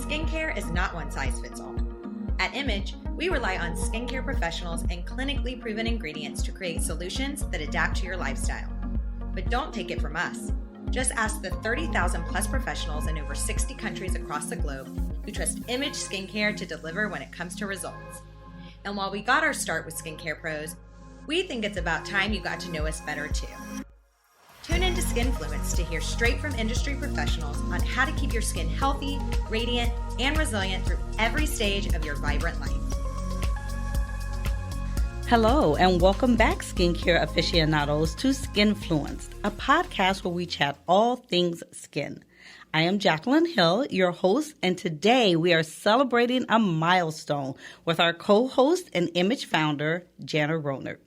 skincare is not one size fits all. At Image, we rely on skincare professionals and clinically proven ingredients to create solutions that adapt to your lifestyle. But don't take it from us. Just ask the 30,000 plus professionals in over 60 countries across the globe who trust Image Skincare to deliver when it comes to results. And while we got our start with skincare pros, we think it's about time you got to know us better too. Tune into Skinfluenced to hear straight from industry professionals on how to keep your skin healthy, radiant, and resilient through every stage of your vibrant life. Hello, and welcome back, skincare aficionados, to Skinfluenced, a podcast where we chat all things skin. I am Jacquelyn Hill, your host, and today we are celebrating a milestone with our co-host and Image founder, Janna Ronert.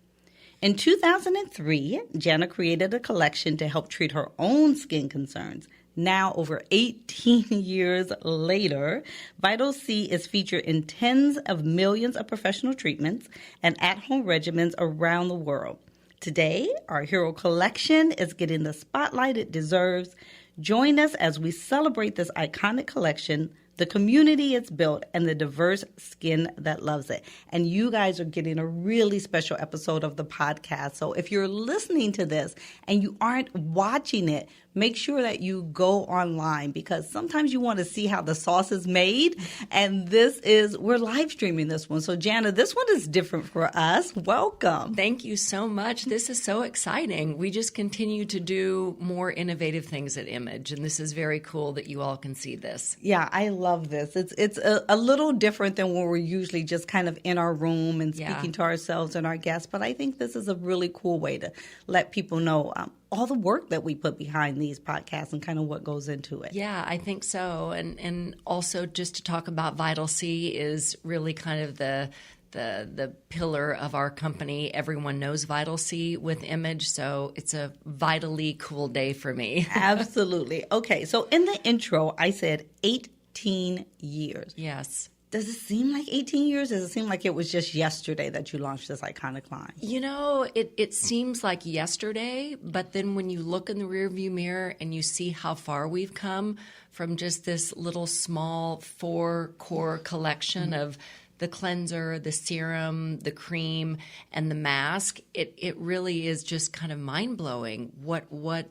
In 2003, Janna created a collection to help treat her own skin concerns. Now, over 18 years later, Vital C is featured in tens of millions of professional treatments and at-home regimens around the world. Today, our hero collection is getting the spotlight it deserves. Join us as we celebrate this iconic collection, the community it's built, and the diverse skin that loves it. And you guys are getting a really special episode of the podcast. So if you're listening to this and you aren't watching it, make sure that you go online, because sometimes you want to see how the sauce is made. And we're live streaming this one. So Janna, this one is different for us. Welcome. Thank you so much. This is so exciting. We just continue to do more innovative things at Image. And this is very cool that you all can see this. Yeah, I love this. It's a little different than when we're usually just kind of in our room and speaking to ourselves and our guests. But I think this is a really cool way to let people know all the work that we put behind these podcasts and kind of what goes into it. Yeah, I think so. And also just to talk about Vital C is really kind of the pillar of our company. Everyone knows Vital C with Image, so it's a vitally cool day for me. Absolutely. Okay, so in the intro, I said 18 years. Yes. Does it seem like 18 years? Does it seem like it was just yesterday that you launched this iconic line? You know, it seems like yesterday, but then when you look in the rearview mirror and you see how far we've come from just this little small 4-core collection of the cleanser, the serum, the cream, and the mask, it really is just kind of mind-blowing what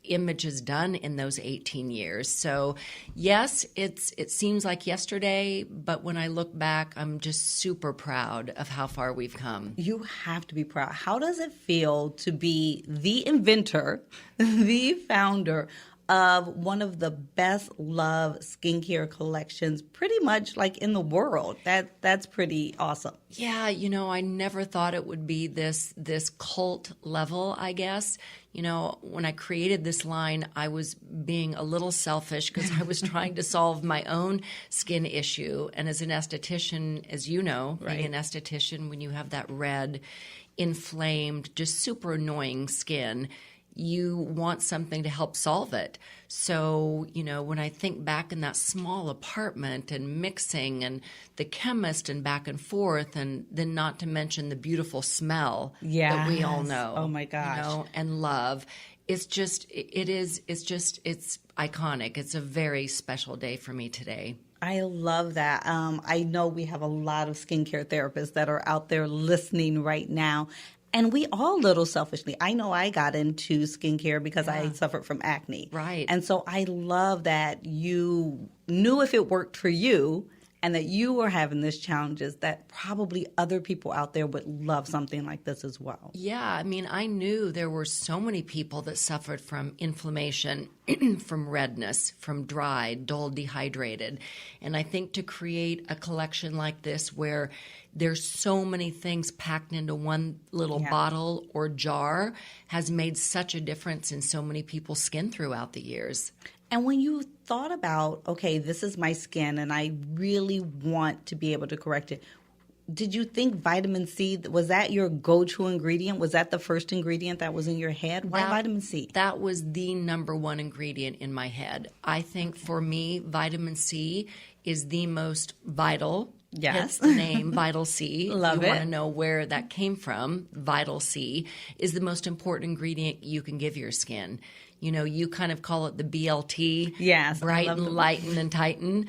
Image has done in those 18 years. So yes, it seems like yesterday, but when I look back, I'm just super proud of how far we've come. You have to be proud. How does it feel to be the inventor, the founder of one of the best loved skincare collections pretty much like in the world? That's pretty awesome. Yeah, you know, I never thought it would be this cult level, I guess. You know, when I created this line, I was being a little selfish because I was trying to solve my own skin issue. And as an esthetician, as you know, being an esthetician, when you have that red, inflamed, just super annoying skin, you want something to help solve it. So, you know, when I think back in that small apartment and mixing and the chemist and back and forth, and then not to mention the beautiful smell that we all know. Oh my gosh. You know, and love. It's iconic. It's a very special day for me today. I love that. I know we have a lot of skincare therapists that are out there listening right now. And we all little selfishly. I know I got into skincare because I suffered from acne. Right. And so I love that you knew if it worked for you and that you were having these challenges, that probably other people out there would love something like this as well. Yeah, I mean, I knew there were so many people that suffered from inflammation, from redness, from dry, dull, dehydrated. And I think to create a collection like this where there's so many things packed into one little bottle or jar has made such a difference in so many people's skin throughout the years. And when you thought about, okay, this is my skin and I really want to be able to correct it, did you think vitamin C, was that your go-to ingredient? Was that the first ingredient that was in your head? Why vitamin C? That was the number one ingredient in my head. I think for me, vitamin C is the most vital. Yes. Hence the name Vital C. Love you it. Want to know where that came from. Vital C is the most important ingredient you can give your skin. You know, you kind of call it the BLT. Yes. Brighten, lighten, and tighten.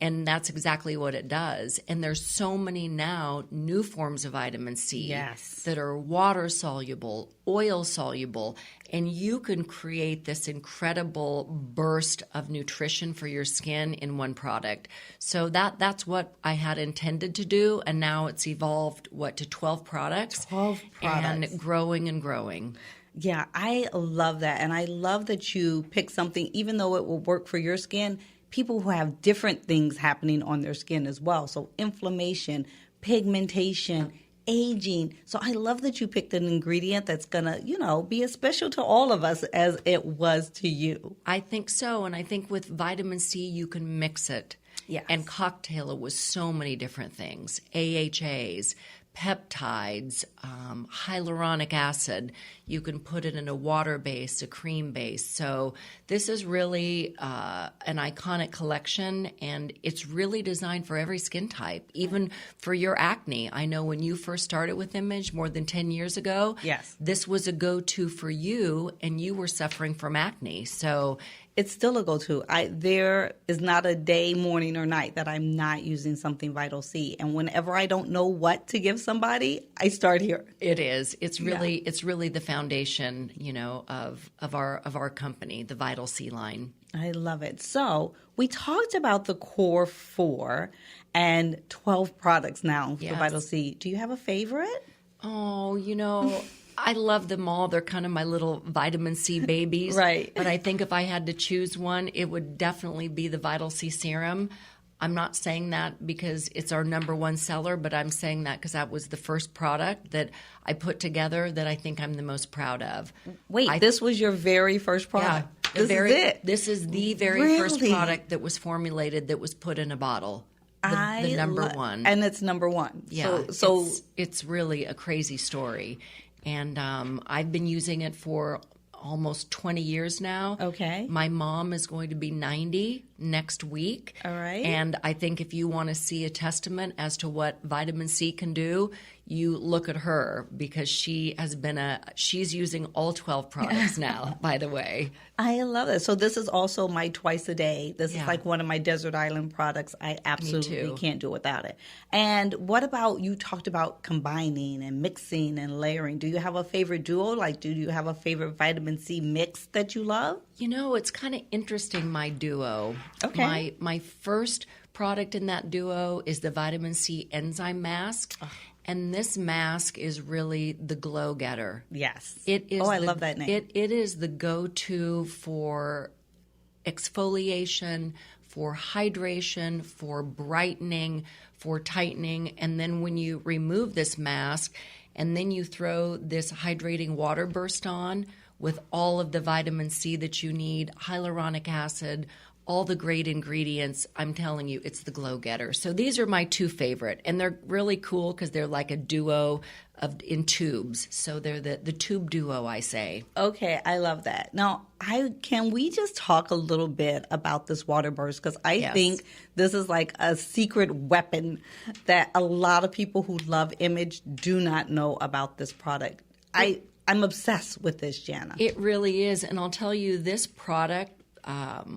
And that's exactly what it does. And there's so many now new forms of vitamin C that are water soluble, oil soluble, and you can create this incredible burst of nutrition for your skin in one product. So that's what I had intended to do, and now it's evolved, to 12 products? 12 products. And growing and growing. Yeah, I love that. And I love that you pick something, even though it will work for your skin, people who have different things happening on their skin as well. So inflammation, pigmentation, aging. So I love that you picked an ingredient that's going to, be as special to all of us as it was to you. I think so. And I think with vitamin C, you can mix it. Yes. And cocktail it with so many different things. AHAs, peptides, hyaluronic acid. You can put it in a water base, a cream base. So this is really an iconic collection, and it's really designed for every skin type, even for your acne. I know when you first started with Image more than 10 years ago, this was a go-to for you, and you were suffering from acne. So it's still a go-to. There is not a day, morning, or night that I'm not using something Vital C. And whenever I don't know what to give somebody, I start here. It is. It's really the foundation, of our company, the Vital C line. I love it. So we talked about the core 4 and 12 products now for Vital C. Do you have a favorite? Oh, I love them all. They're kind of my little vitamin C babies. Right. But I think if I had to choose one, it would definitely be the Vital C Serum. I'm not saying that because it's our number one seller, but I'm saying that because that was the first product that I put together that I think I'm the most proud of. Wait, this was your very first product? Yeah, this is it? This is the very first product that was formulated that was put in a bottle. The number one. And it's number one. Yeah. So it's really a crazy story. And I've been using it for almost 20 years now. Okay. My mom is going to be 90 next week. All right. And I think if you want to see a testament as to what vitamin C can do, you look at her because she's using all 12 products now, by the way. I love it. So this is also my twice a day. This is like one of my desert island products. I absolutely can't do without it. And what about, you talked about combining and mixing and layering. Do you have a favorite duo? Like, do you have a favorite vitamin C mix that you love? It's kind of interesting, my duo. Okay. My first product in that duo is the vitamin C enzyme mask. And this mask is really the glow getter. Yes. It is. I love that name. It is the go-to for exfoliation, for hydration, for brightening, for tightening. And then when you remove this mask and then you throw this hydrating water burst on with all of the vitamin C that you need, hyaluronic acid, all the great ingredients, I'm telling you, it's the glow getter. So these are my two favorite, and they're really cool because they're like a duo in tubes. So they're the tube duo, I say. Okay, I love that. Now, can we just talk a little bit about this water burst? Because I think this is like a secret weapon that a lot of people who love Image do not know about this product. I'm obsessed with this, Janna. It really is, and I'll tell you, this product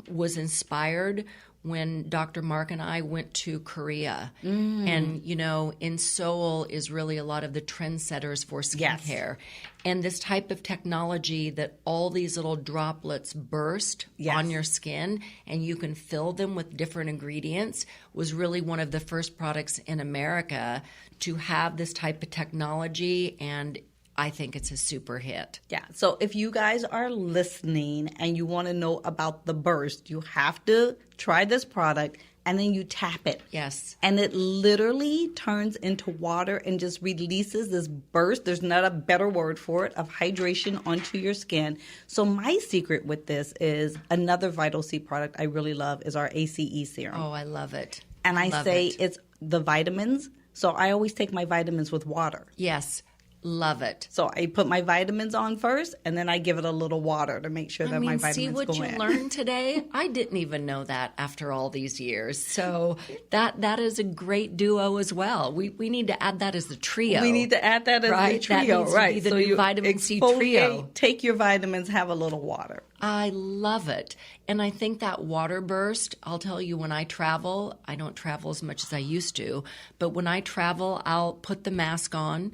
was inspired when Dr. Mark and I went to Korea. And, in Seoul is really a lot of the trendsetters for skincare. And this type of technology that all these little droplets burst on your skin and you can fill them with different ingredients was really one of the first products in America to have this type of technology, and I think it's a super hit. Yeah. So if you guys are listening and you want to know about the burst, you have to try this product and then you tap it. Yes. And it literally turns into water and just releases this burst. There's not a better word for it, of hydration onto your skin. So my secret with this is another Vital C product I really love is our ACE serum. Oh, I love it. And I say it's the vitamins. So I always take my vitamins with water. Yes. Love it. So I put my vitamins on first, and then I give it a little water to make sure that my vitamins see what go you in. learned today? I didn't even know that after all these years. So that is a great duo as well. We need to add that as the trio. We need to add that as the trio, that needs right? To be the new vitamin C trio. Take your vitamins, have a little water. I love it. And I think that water burst, I'll tell you, when I travel, I don't travel as much as I used to, but when I travel, I'll put the mask on,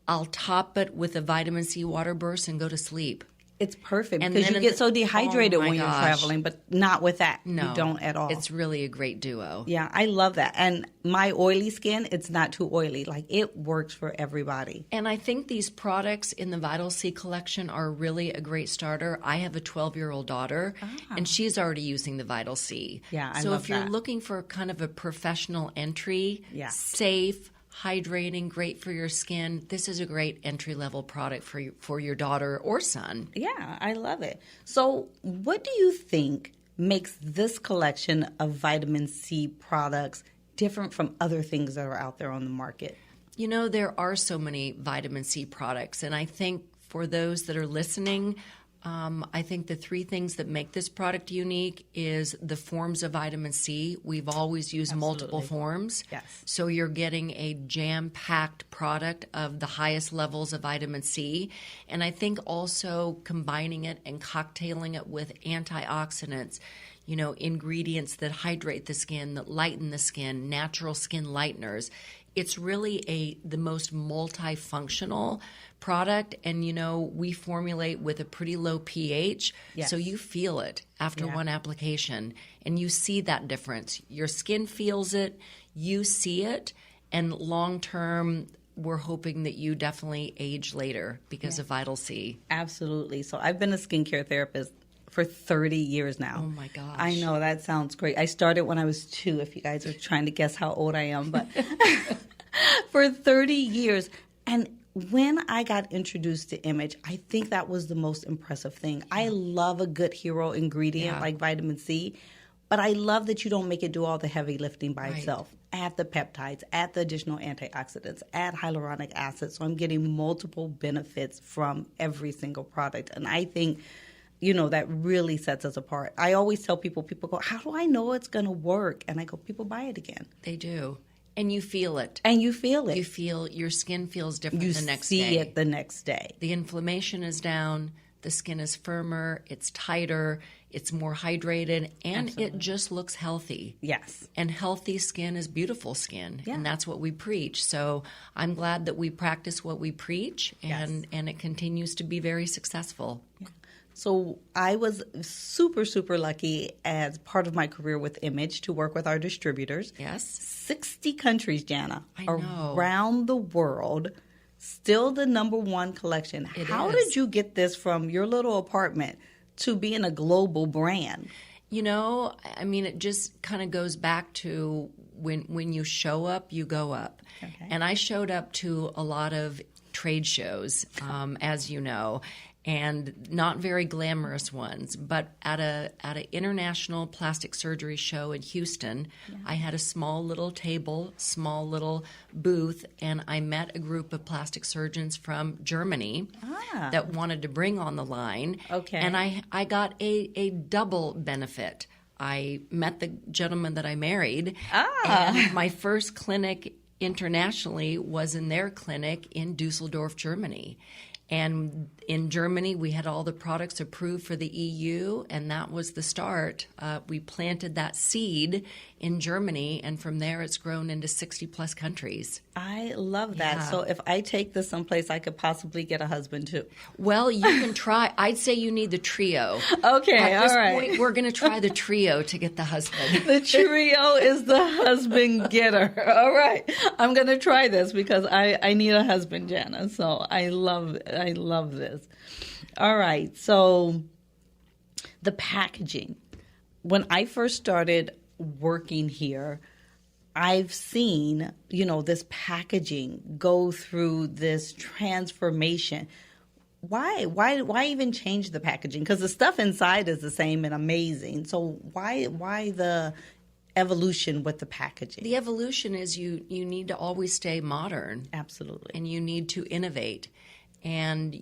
I'll top it with a vitamin C water burst and go to sleep. It's perfect because you get so dehydrated when you're traveling, but not with that. No, you don't at all. It's really a great duo. Yeah, I love that. And my oily skin, it's not too oily. Like, it works for everybody. And I think these products in the Vital C collection are really a great starter. I have a 12-year-old daughter, and she's already using the Vital C. Yeah, I so love if you're that. looking for kind of a professional entry, safe, hydrating, great for your skin, this is a great entry-level product for your daughter or son. Yeah, I love it. So what do you think makes this collection of vitamin C products different from other things that are out there on the market? You know, there are so many vitamin C products, and I think for those that are listening, I think the three things that make this product unique is the forms of vitamin C. We've always used multiple forms. Yes. So you're getting a jam-packed product of the highest levels of vitamin C. And I think also combining it and cocktailing it with antioxidants, you know, ingredients that hydrate the skin, that lighten the skin, natural skin lighteners. It's really the most multifunctional product, and you know, we formulate with a pretty low pH, so you feel it after one application, and you see that difference. Your skin feels it, you see it, and long term, we're hoping that you definitely age later because of Vital C. Absolutely. So I've been a skincare therapist for 30 years now. Oh my gosh. I know, that sounds great. I started when I was 2, if you guys are trying to guess how old I am, but for 30 years. And when I got introduced to Image, I think that was the most impressive thing. I love a good hero ingredient like vitamin C, but I love that you don't make it do all the heavy lifting by itself. Add the peptides, add the additional antioxidants, add hyaluronic acid. So I'm getting multiple benefits from every single product. And I think, you know, that really sets us apart. I always tell people go, how do I know it's going to work? And I go, people buy it again. They do. And you feel it. And you feel it. You feel your skin feels different the next day. You see it the next day. The inflammation is down. The skin is firmer. It's tighter. It's more hydrated. And it just looks healthy. Yes. And healthy skin is beautiful skin. Yeah. And that's what we preach. So I'm glad that we practice what we preach. And it continues to be very successful. Yeah. So I was super, super lucky as part of my career with Image to work with our distributors. Yes. 60 countries, Janna, I know. Around the world, still the #1 collection. How did you get this from your little apartment to being a global brand? You know, I mean, it just kind of goes back to when you show up, you go up. Okay. And I showed up to a lot of trade shows, as you know, and not very glamorous ones, but at an international plastic surgery show in Houston, I had a small little table, small little booth, and I met a group of plastic surgeons from Germany that wanted to bring on the line. Okay. And I got a double benefit. I met the gentleman that I married, and my first clinic internationally was in their clinic in Dusseldorf, Germany. And in Germany, we had all the products approved for the EU, and that was the start. We planted that seed in Germany, and from there it's grown into 60-plus countries. I love that. Yeah. So if I take this someplace, I could possibly get a husband, too. Well, you can try. I'd say you need the trio. Okay, At this point, we're going to try the trio to get the husband. The trio is the husband getter. All right. I'm going to try this because I need a husband, Janna. So I love this. All right. So the packaging. When I first started working here, I've seen, you know, this packaging go through this transformation. Why even change the packaging? Because the stuff inside is the same and amazing. So why the evolution with the packaging? The evolution is you need to always stay modern. Absolutely. And you need to innovate. And,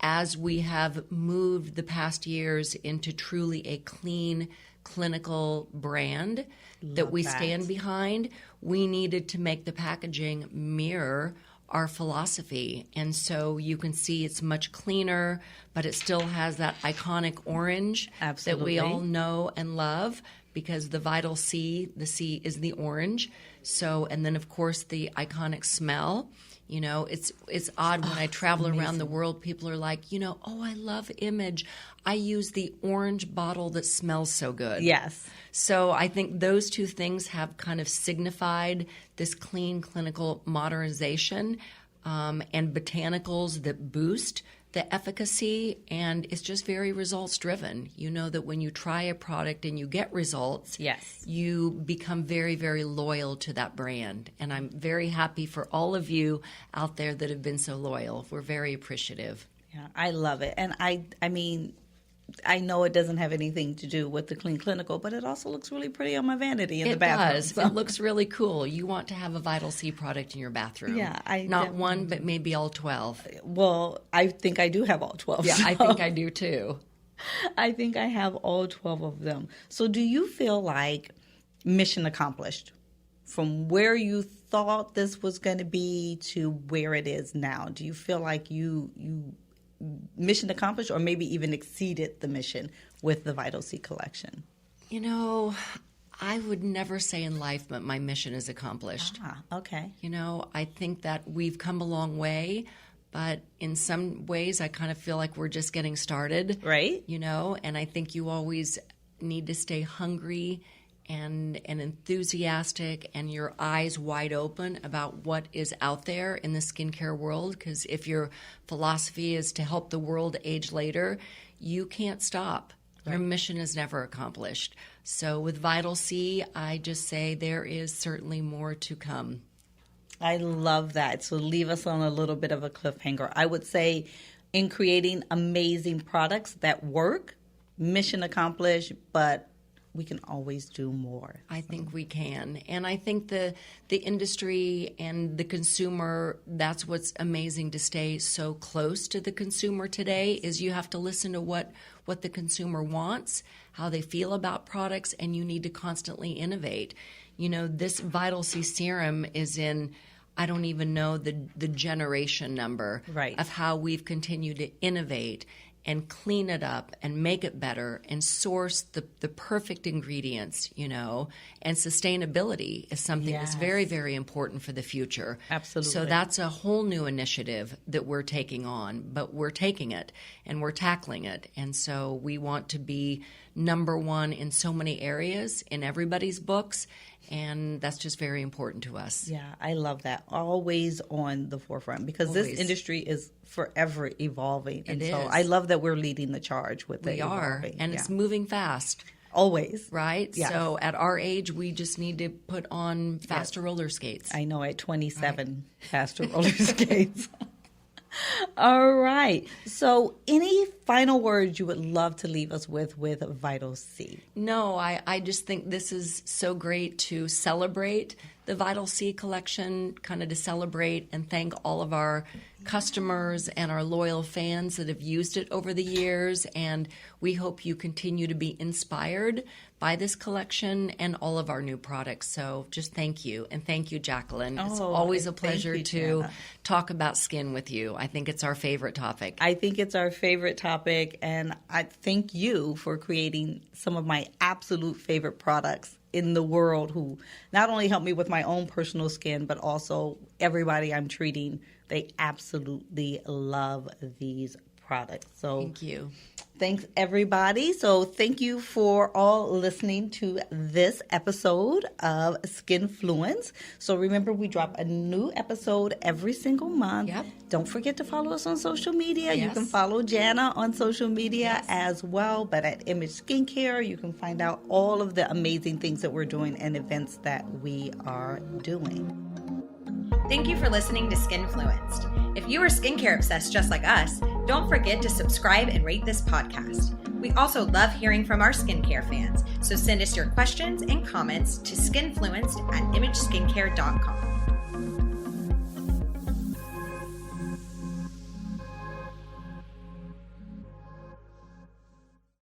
as we have moved the past years into truly a clean, clinical brand that we stand behind, we needed to make the packaging mirror our philosophy. And so you can see it's much cleaner, but it still has that iconic orange that we all know and love, because the Vital C, the C is the orange. So, and then of course the iconic smell. It's odd when I travel around the world, people are like, oh, I love Image. I use the orange bottle that smells so good. Yes. So I think those two things have kind of signified this clean clinical modernization, and botanicals that boost the efficacy, and it's just very results driven. You know that when you try a product and you get results, yes, you become very, very loyal to that brand. And I'm very happy for all of you out there that have been so loyal. We're very appreciative. Yeah, I love it. And I mean, I know it doesn't have anything to do with the Clean Clinical, but it also looks really pretty on my vanity in the bathroom. It does. So. It looks really cool. You want to have a Vital C product in your bathroom. Yeah. Not one, but maybe all 12. Well, I think I do have all 12. Yeah, so. I think I do too. I think I have all 12 of them. So do you feel like mission accomplished from where you thought this was going to be to where it is now? Do you feel like you mission accomplished, or maybe even exceeded the mission with the Vital C collection? I would never say in life that my mission is accomplished. Okay. I think that we've come a long way, but in some ways I kind of feel like we're just getting started. Right. And I think you always need to stay hungry and enthusiastic and your eyes wide open about what is out there in the skincare world, because if your philosophy is to help the world age later, you can't stop. Right. Your mission is never accomplished. So with Vital C, I just say there is certainly more to come. I love that. So leave us on a little bit of a cliffhanger. I would say in creating amazing products that work, mission accomplished, but we can always do more. I think we can. And I think the industry and the consumer, that's what's amazing to stay so close to the consumer today, is you have to listen to what the consumer wants, how they feel about products, and you need to constantly innovate. This Vital C serum is in, I don't even know the generation number of how we've continued to innovate and clean it up and make it better and source the perfect ingredients, and sustainability is something that's very, very important for the future. Absolutely. So that's a whole new initiative that we're taking on, but we're taking it and we're tackling it. And so we want to be number one in so many areas in everybody's books, and that's just very important to us. Yeah, I love that. Always on the forefront, because this industry is forever evolving. And so I love that we're leading the charge with it. We are, and it's moving fast. Always. Right? Yes. So at our age, we just need to put on faster roller skates. I know, at 27, faster roller skates. All right. So any final words you would love to leave us with Vital C? No, I just think this is so great to celebrate the Vital C collection, kind of to celebrate and thank all of our customers and our loyal fans that have used it over the years. And we hope you continue to be inspired by this collection and all of our new products. So just thank you. And thank you, Jacquelyn. It's always a pleasure to talk about skin with you. I think it's our favorite topic. I think it's our favorite topic. And I thank you for creating some of my absolute favorite products in the world, who not only help me with my own personal skin, but also everybody I'm treating. They absolutely love these products. So thank you. Thanks, everybody. So thank you for all listening to this episode of Skinfluenced. So remember, we drop a new episode every single month. Yep. Don't forget to follow us on social media. Yes. You can follow Janna on social media as well. But at Image Skincare, you can find out all of the amazing things that we're doing and events that we are doing. Thank you for listening to Skinfluenced. If you are skincare obsessed just like us, don't forget to subscribe and rate this podcast. We also love hearing from our skincare fans, so send us your questions and comments to skinfluenced@imageskincare.com.